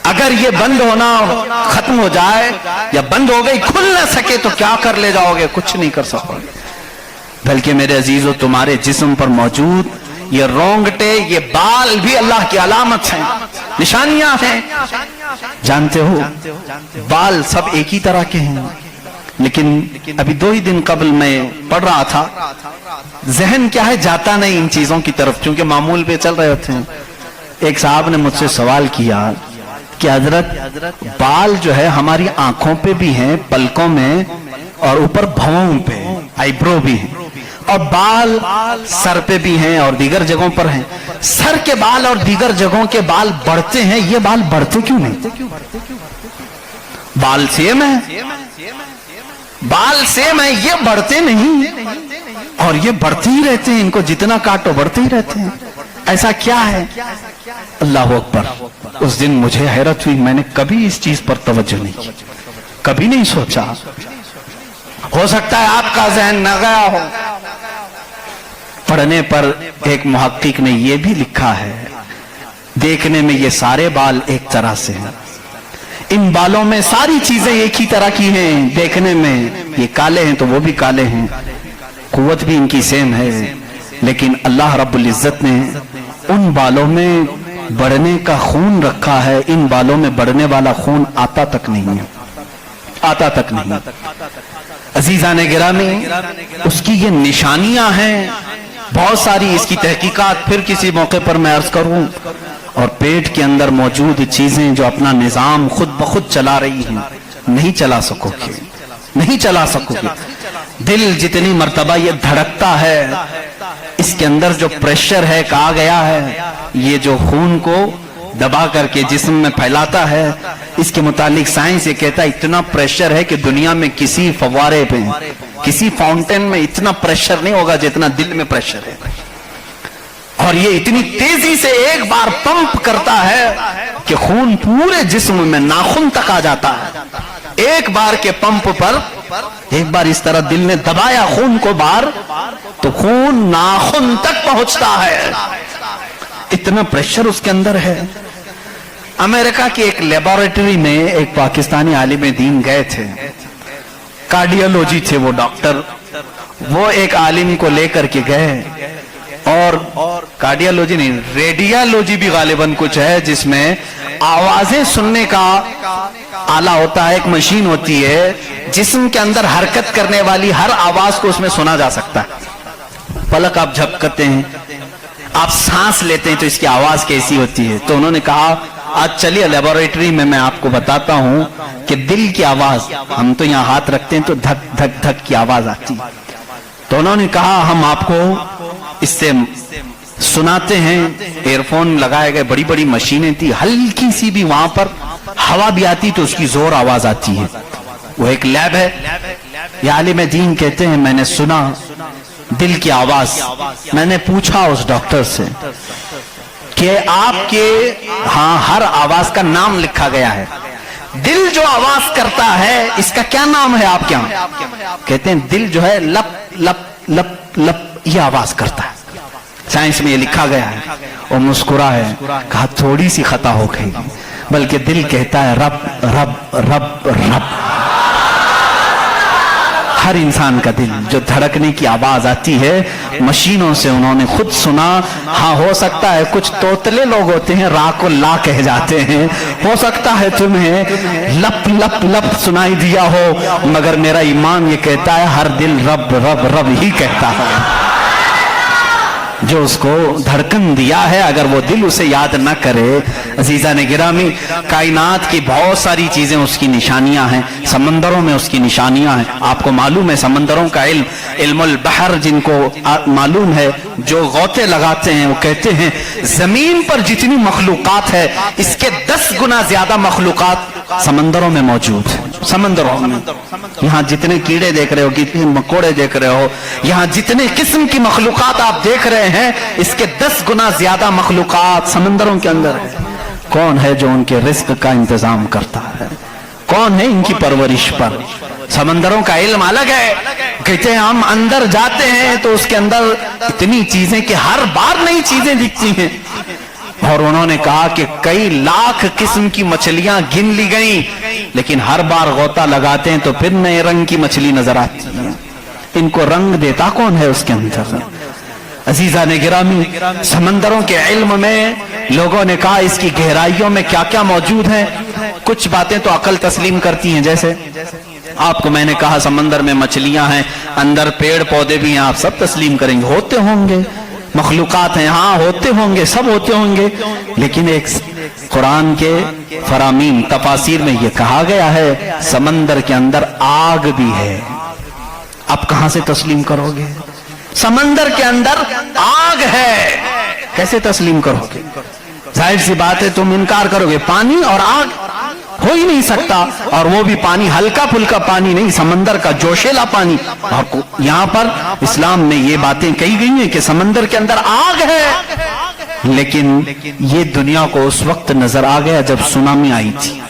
اگر یہ بند ہونا ختم ہو جائے یا بند ہو گئی کھل نہ سکے تو کیا کر لے جاؤ گے؟ کچھ نہیں کر سکو گے۔ بلکہ میرے عزیزو تمہارے جسم پر موجود یہ رونگٹے، یہ بال بھی اللہ کی علامت ہیں، نشانیاں ہیں۔ جانتے ہو بال سب ایک ہی طرح کے ہیں، لیکن ابھی 2 ہی دن قبل میں پڑھ رہا تھا، ذہن کیا ہے جاتا نہیں ان چیزوں کی طرف، چونکہ معمول پہ چل رہے ہوتے ہیں۔ ایک صاحب نے مجھ سے سوال کیا کہ حضرت بال جو ہے ہماری آنکھوں پہ بھی ہیں، پلکوں میں، اور اوپر بھووں پہ، آئیبرو بھی ہیں، اور بال سر پہ بھی ہیں اور دیگر جگہوں پر ہیں۔ سر کے بال اور دیگر جگہوں کے بال بڑھتے ہیں، یہ بال بڑھتے کیوں نہیں؟ بال سیم ہے، بال سیم ہے، یہ بڑھتے نہیں، اور یہ بڑھتے ہی رہتے ہیں، ان کو جتنا کاٹو بڑھتے ہی رہتے ہیں۔ ایسا کیا ہے؟ اللہ اکبر۔ اس دن مجھے حیرت ہوئی، میں نے کبھی اس چیز پر توجہ نہیں کی، کبھی نہیں سوچا۔ ہو سکتا ہے آپ کا ذہن نہ گیا ہو۔ پڑھنے پر ایک محقق نے یہ بھی لکھا ہے، دیکھنے میں یہ سارے بال ایک طرح سے ہیں، ان بالوں میں ساری چیزیں ایک ہی طرح کی ہیں، دیکھنے میں یہ کالے ہیں تو وہ بھی کالے ہیں، قوت بھی ان کی سیم ہے، لیکن اللہ رب العزت نے ان بالوں میں بڑھنے کا خون رکھا ہے، ان بالوں میں بڑھنے والا خون آتا تک نہیں ہے، آتا تک نہیں۔ عزیزان گرامی، اس کی یہ نشانیاں ہیں بہت ساری، اس کی تحقیقات پھر کسی موقع پر میں عرض کروں۔ اور پیٹ کے اندر موجود چیزیں جو اپنا نظام خود بخود چلا رہی ہیں، نہیں چلا سکو گے، نہیں چلا سکو گے۔ دل جتنی مرتبہ یہ دھڑکتا ہے، اس کے اندر جو پریشر ہے، کہا گیا ہے یہ جو خون کو دبا کر کے جسم میں پھیلاتا ہے، اس کے متعلق سائنس یہ کہتا ہے اتنا پریشر ہے کہ دنیا میں کسی فوارے پہ، کسی فاؤنٹین میں اتنا پریشر نہیں ہوگا جتنا دل میں پریشر ہے، اور یہ اتنی تیزی سے ایک بار پمپ کرتا ہے کہ خون پورے جسم میں ناخن تک آ جاتا ہے۔ ایک بار کے پمپ پر ایک بار اس طرح دل نے دبایا خون کو بار تو خون ناخن تک پہنچتا ہے، اتنا پریشر اس کے اندر ہے۔ امریکہ کی ایک لیبارٹری میں ایک پاکستانی عالم دین گئے تھے، کارڈیالوجی تھے وہ ڈاکٹر، وہ ایک عالم کو لے کر کے گئے، اور کارڈیالوجی نہیں، ریڈیالوجی بھی غالباً کچھ ہے جس میں آوازیں سننے کا آلہ ہوتا ہے، ایک مشین ہوتی ہے جسم کے اندر حرکت کرنے والی ہر آواز کو اس میں سنا جا سکتا ہے۔ پلک آپ جھپکتے ہیں، آپ سانس لیتے ہیں تو اس کی آواز کیسی ہوتی ہے؟ تو انہوں نے کہا آج چلیے لیبارٹری میں آپ کو بتاتا ہوں کہ دل کی آواز، ہم تو یہاں ہاتھ رکھتے ہیں تو دھک دھک دھک کی آواز آتی ہے. تو انہوں نے کہا ہم آپ کو اس سے سناتے ہیں. ایئر فون لگائے گئے، بڑی بڑی مشینیں تھی، ہلکی سی بھی وہاں پر ہوا بھی آتی تو اس کی زور آواز آتی ہے. وہ ایک لیب ہے. یہ عالم دین کہتے ہیں میں نے سنا دل کی آواز. میں نے پوچھا اس ڈاکٹر سے کہ آپ کے ہاں ہر آواز کا نام لکھا گیا ہے، دل جو آواز کرتا ہے اس کا کیا نام ہے آپ کے یہاں؟ کہتے ہیں دل جو ہے لپ لپ لپ لپ یہ آواز کرتا ہے، سائنس میں یہ لکھا گیا ہے. وہ مسکرا ہے، کہا تھوڑی سی خطا ہو گئی، بلکہ دل کہتا ہے رب رب رب رب. ہر انسان کا دل جو دھڑکنے کی آواز آتی ہے مشینوں سے انہوں نے خود سنا. ہاں ہو سکتا ہے کچھ توتلے لوگ ہوتے ہیں را کو لا کہہ جاتے ہیں، ہو سکتا ہے تمہیں لپ لپ لپ سنائی دیا ہو، مگر میرا ایمان یہ کہتا ہے ہر دل رب رب رب ہی کہتا ہے. جو اس کو دھڑکن دیا ہے اگر وہ دل اسے یاد نہ کرے. عزیزان گرامی، کائنات کی بہت ساری چیزیں اس کی نشانیاں ہیں، سمندروں میں اس کی نشانیاں ہیں. آپ کو معلوم ہے سمندروں کا علم، علم البحر جن کو معلوم ہے، جو غوطے لگاتے ہیں وہ کہتے ہیں زمین پر جتنی مخلوقات ہے اس کے 10 گنا زیادہ مخلوقات سمندروں میں موجود ہیں. سمندروں میں یہاں جتنے کیڑے دیکھ رہے ہو، کتنے مکوڑے دیکھ رہے ہو، یہاں جتنے قسم کی مخلوقات آپ دیکھ رہے ہیں اس کے 10 گنا زیادہ مخلوقات سمندروں کے اندر ہے. کون ہے جو ان کے رزق کا انتظام کرتا ہے؟ کون ہے ان کی پرورش پر؟ سمندروں کا علم الگ ہے. کہتے ہیں ہم اندر جاتے ہیں تو اس کے اندر اتنی چیزیں کہ ہر بار نئی چیزیں دکھتی ہیں. اور انہوں نے کہا کہ کئی لاکھ قسم کی مچھلیاں گن لی گئیں، لیکن ہر بار غوطہ لگاتے ہیں تو پھر نئے رنگ کی مچھلی نظر آتی ہے. ان کو رنگ دیتا کون ہے اس کے اندر؟ عزیزان گرامی، سمندروں کے علم میں لوگوں نے کہا اس کی گہرائیوں میں کیا کیا موجود ہے. کچھ باتیں تو عقل تسلیم کرتی ہیں، جیسے آپ کو میں نے کہا سمندر میں مچھلیاں ہیں، اندر پیڑ پودے بھی ہیں، آپ سب تسلیم کریں گے ہوتے ہوں گے. مخلوقات ہیں، ہاں ہوتے ہوں گے، سب ہوتے ہوں گے. لیکن ایک قرآن کے فرامین تفاسیر میں یہ کہا گیا ہے سمندر کے اندر آگ بھی ہے. آپ کہاں سے تسلیم کرو گے؟ سمندر کے اندر آگ ہے، کیسے تسلیم کرو گے؟ ظاہر سی بات ہے تم انکار کرو گے. پانی اور آگ ہو ہی نہیں سکتا، اور وہ بھی پانی ہلکا پھلکا پانی نہیں، سمندر کا جوشیلا پانی. اور یہاں پر اسلام میں یہ باتیں کہی گئی ہیں کہ سمندر کے اندر آگ ہے. لیکن یہ دنیا کو اس وقت نظر آ گیا جب سونامی آئی تھی.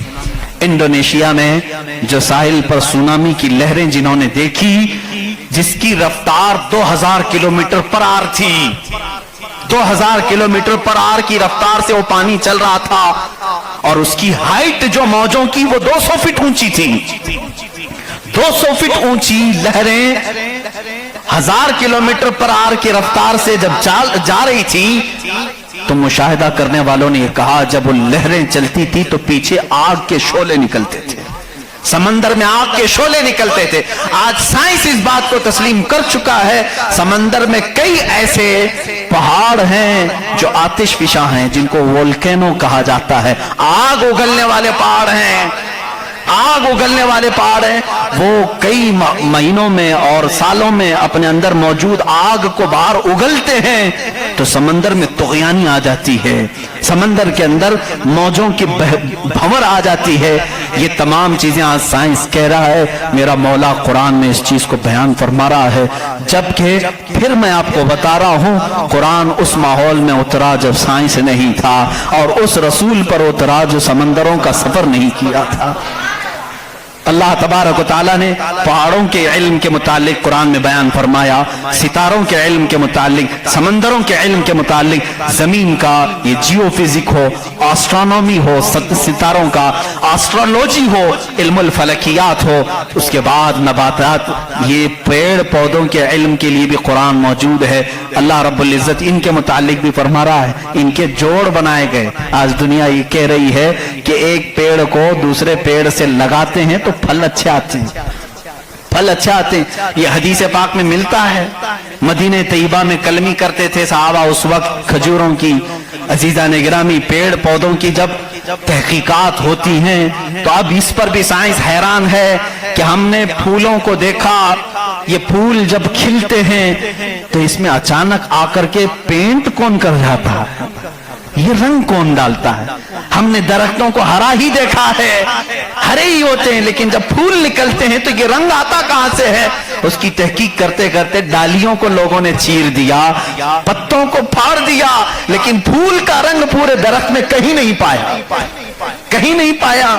انڈونیشیا میں جو ساحل پر سونامی کی لہریں جنہوں نے دیکھی، جس کی رفتار 2000 کلومیٹر پر آر تھی، 2000 کلومیٹر پر آر کی رفتار سے وہ پانی چل رہا تھا، اور اس کی ہائٹ جو موجوں کی وہ 200 فٹ اونچی تھی. 200 فٹ اونچی لہریں 1000 کلومیٹر پر آر کی رفتار سے جب جا رہی تھی تو مشاہدہ کرنے والوں نے یہ کہا جب وہ لہریں چلتی تھی تو پیچھے آگ کے شعلے نکلتے تھے. سمندر میں آگ کے شعلے نکلتے تھے. آج سائنس اس بات کو تسلیم کر چکا ہے سمندر میں کئی ایسے پہاڑ ہیں جو آتش فشاں ہیں، جن کو وولکینو کہا جاتا ہے. آگ اگلنے والے پہاڑ ہیں، آگ اگلنے والے پہاڑ ہیں. وہ کئی مہینوں میں اور سالوں میں اپنے اندر موجود آگ کو باہر اگلتے ہیں تو سمندر میں طغیانی آ جاتی ہے، سمندر کے اندر موجوں کی بھنور آ جاتی ہے. یہ تمام چیزیں آج سائنس کہہ رہا ہے، میرا مولا قرآن میں اس چیز کو بیان فرما رہا ہے. جبکہ پھر میں آپ کو بتا رہا ہوں قرآن اس ماحول میں اترا جب سائنس نہیں تھا، اور اس رسول پر اترا جو سمندروں کا سفر نہیں کیا تھا. اللہ تبارک و تعالیٰ نے پہاڑوں کے علم کے متعلق قرآن میں بیان فرمایا، ستاروں کے علم کے متعلق، سمندروں کے علم کے متعلق، زمین کا یہ جیو فزک ہو، آسٹرونومی ہو، ستاروں کا آسٹرولوجی ہو، علم الفلکیات ہو، اس کے بعد نباتات، یہ پیڑ پودوں کے علم کے لیے بھی قرآن موجود ہے. اللہ رب العزت ان کے متعلق بھی فرما رہا ہے ان کے جوڑ بنائے گئے. آج دنیا یہ کہہ رہی ہے کہ ایک پیڑ کو دوسرے پیڑ سے لگاتے ہیں تو پھل اچھے آتے ہیں. پھل اچھے آتے ہیں. یہ حدیث پاک میں ملتا ہے. مدینہ طیبہ میں کلمی کرتے تھے صحابہ اس وقت. کھجوروں کی عزیزان گرامی پیڑ پودوں کی جب تحقیقات ہوتی ہیں تو اب اس پر بھی سائنس حیران ہے کہ ہم نے پھولوں کو دیکھا. یہ پھول جب کھلتے ہیں تو اس میں اچانک آ کر کے پینٹ کون کر جاتا ہے؟ یہ رنگ کون ڈالتا ہے؟ ہم نے درختوں کو ہرا ہی دیکھا ہے, ہرے ہی ہوتے ہیں, لیکن جب پھول نکلتے ہیں تو یہ رنگ آتا کہاں سے ہے؟ اس کی تحقیق کرتے کرتے ڈالیوں کو لوگوں نے چیر دیا, پتوں کو پھاڑ دیا, لیکن پھول کا رنگ پورے درخت میں کہیں نہیں پایا, کہیں نہیں پایا.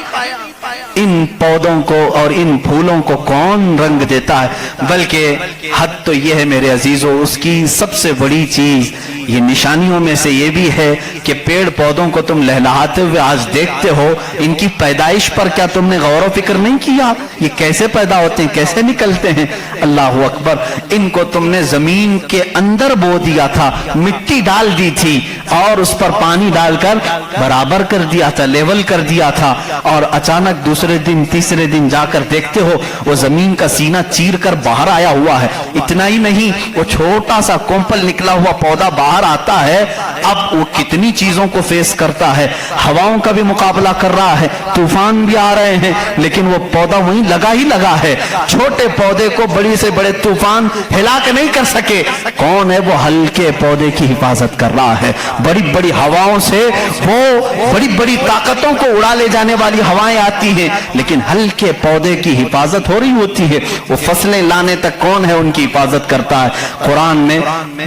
ان پودوں کو اور ان پھولوں کو کون رنگ دیتا ہے؟ بلکہ حد تو یہ ہے میرے عزیزو, اس کی سب سے بڑی چیز یہ نشانیوں میں سے یہ بھی ہے کہ پیڑ پودوں کو تم لہلہاتے ہوئے آج دیکھتے ہو, ان کی پیدائش پر کیا تم نے غور و فکر نہیں کیا؟ یہ کیسے پیدا ہوتے ہیں, کیسے نکلتے ہیں؟ اللہ اکبر. ان کو تم نے زمین کے اندر بو دیا تھا, مٹی ڈال دی تھی اور اس پر پانی ڈال کر برابر کر دیا تھا, لیول کر دیا تھا, اور اچانک دوسرے دن تیسرے دن جا کر دیکھتے ہو وہ زمین کا سینہ چیر کر باہر آیا ہوا ہے. اتنا ہی نہیں, وہ چھوٹا سا کومپل نکلا ہوا پودا باہر آتا ہے. اب وہ کتنی چیزوں کو فیس کرتا ہے, ہواؤں کا بھی مقابلہ کر رہا ہے, طوفان بھی آ رہے ہیں, لیکن وہ پودا وہیں لگا ہی لگا ہے. چھوٹے پودے کو بڑی سے بڑے طوفان ہلا کے نہیں کر سکے. کون ہے وہ ہلکے پودے کی حفاظت کر رہا ہے. بڑی بڑی ہواؤں سے وہ بڑی بڑی طاقتوں کو اڑا لے جانے والی ہوائیں آتی ہیں, لیکن ہلکے پودے کی حفاظت ہو رہی ہوتی ہے. وہ فصلیں لانے تک کون ہے ان کی حفاظت کرتا ہے. قرآن میں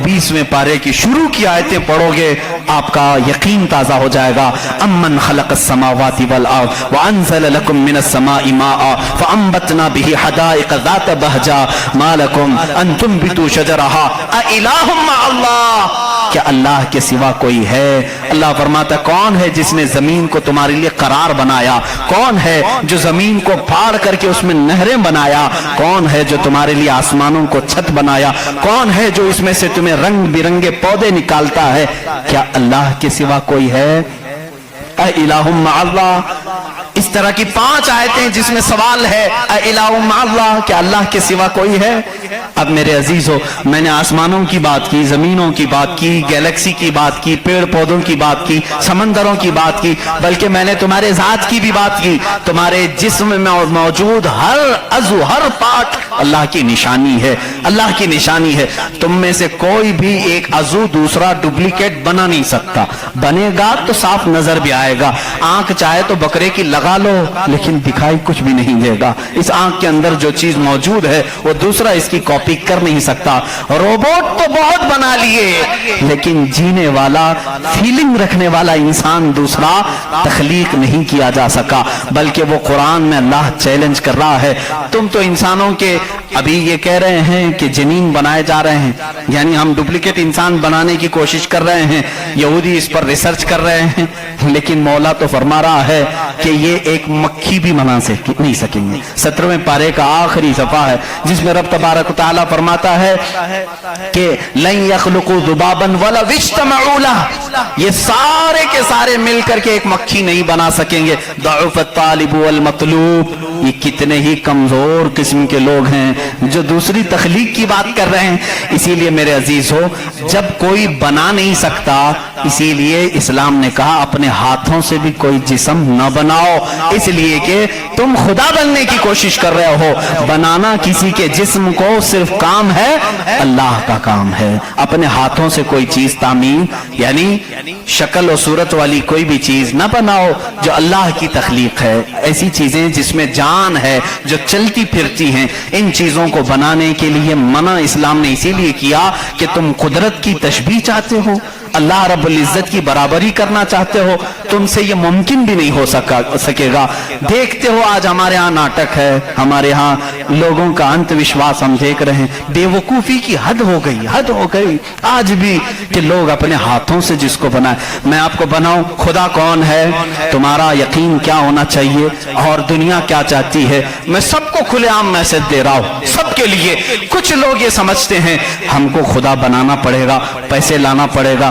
20ویں پارے کی شروع کی آیتیں پڑھو گے آپ کا یقین تازہ ہو جائے گا. امن خلق السماوات والارض وانزل لكم من السماء ماء فانبتنا به حدائق ذات بهجا ما لكم ان تنبتوا شجرها االہ مع اللہ. کیا اللہ کے سوا کوئی ہے؟ اللہ فرماتا کون ہے جس نے زمین کو تمہارے لیے قرار بنایا؟ کون ہے جو زمین کو پھاڑ کر کے اس میں نہریں بنایا؟ کون ہے جو تمہارے لیے آسمانوں کو چھت بنایا؟ کون ہے جو اس میں سے تمہیں رنگ برنگے پودے نکالتا ہے؟ کیا اللہ کے سوا کوئی ہے؟ الہ مع اللہ. اس طرح کی 5 آیتیں جس میں سوال ہے الہ مع اللہ, کیا اللہ کے سوا کوئی ہے؟ اب میرے عزیزو, میں نے آسمانوں کی بات کی, زمینوں کی بات کی, گیلیکسی کی بات کی, پیڑ پودوں کی بات کی, سمندروں کی بات کی, بلکہ میں نے تمہارے ذات کی بھی بات کی. تمہارے جسم میں موجود ہر عضو, ہر پارٹ اللہ کی نشانی ہے, اللہ کی نشانی ہے. تم میں سے کوئی بھی ایک عضو دوسرا ڈپلیکیٹ بنا نہیں سکتا. بنے گا تو صاف نظر بھی آئے گا. آنکھ چاہے تو بکرے کی لگا لو, لیکن دکھائی کچھ بھی نہیں دے گا. اس آنکھ کے اندر جو چیز موجود ہے وہ دوسرا اس کی کاپی کر نہیں سکتا. روبوٹ تو بہت بنا لیے, لیکن جینے والا, فیلنگ رکھنے والا انسان دوسرا تخلیق نہیں کیا جا سکا. بلکہ وہ قرآن میں اللہ چیلنج کر رہا ہے, تم تو انسانوں کے ابھی یہ کہہ رہے ہیں کہ جنین بنائے جا رہے ہیں, یعنی ہم ڈپلیکیٹ انسان بنانے کی کوشش کر رہے ہیں. یہودی اس پر ریسرچ کر رہے ہیں, لیکن مولا تو فرما رہا ہے کہ یہ ایک مکھی بھی بنا نہیں سکیں گے. 17ویں پارے کا آخری صفحہ ہے جس میں رب تبارک و تعالیٰ فرماتا ہے کہ لن يخلقوا ذبابا ولو اجتمعوا له, یہ سارے کے سارے مل کر کے ایک مکھی نہیں بنا سکیں گے. ضعف الطالب والمطلوب, یہ کتنے ہی کمزور قسم کے لوگ ہیں جو دوسری تخلیق کی بات کر رہے ہیں. اسی لیے میرے عزیز ہو, جب کوئی بنا نہیں سکتا, اسی لیے اسلام نے کہا اپنے ہاتھوں سے بھی کوئی جسم نہ بناؤ, اس لیے کہ تم خدا بننے کی کوشش کر رہے ہو. بنانا کسی کے جسم کو صرف کام ہے, اللہ کا کام ہے. اپنے ہاتھوں سے کوئی چیز تعمیر یعنی شکل و صورت والی کوئی بھی چیز نہ بناؤ جو اللہ کی تخلیق ہے. ایسی چیزیں جس میں جان ہے, جو چلتی پھرتی ہیں, ان چیزوں کو بنانے کے لیے منع اسلام نے اسی لیے کیا کہ تم قدرت کی تشبیہ چاہتے ہو, اللہ رب العزت کی برابری کرنا چاہتے ہو, تم سے یہ ممکن بھی نہیں ہو سکے گا. دیکھتے ہو آج ہمارے ہاں ناٹک ہے, ہمارے ہاں لوگوں کا انت وشواس ہم دیکھ رہے ہیں. بے وقوفی کی حد ہو گئی, حد ہو گئی آج بھی کہ لوگ اپنے ہاتھوں سے جس کو بنائے. میں آپ کو بناؤں, خدا کون ہے, تمہارا یقین کیا ہونا چاہیے اور دنیا کیا چاہتی ہے. میں سب کو کھلے عام میسج دے رہا ہوں, سب کے لیے. کچھ لوگ یہ سمجھتے ہیں ہم کو خدا بنانا پڑے گا, پیسے لانا پڑے گا.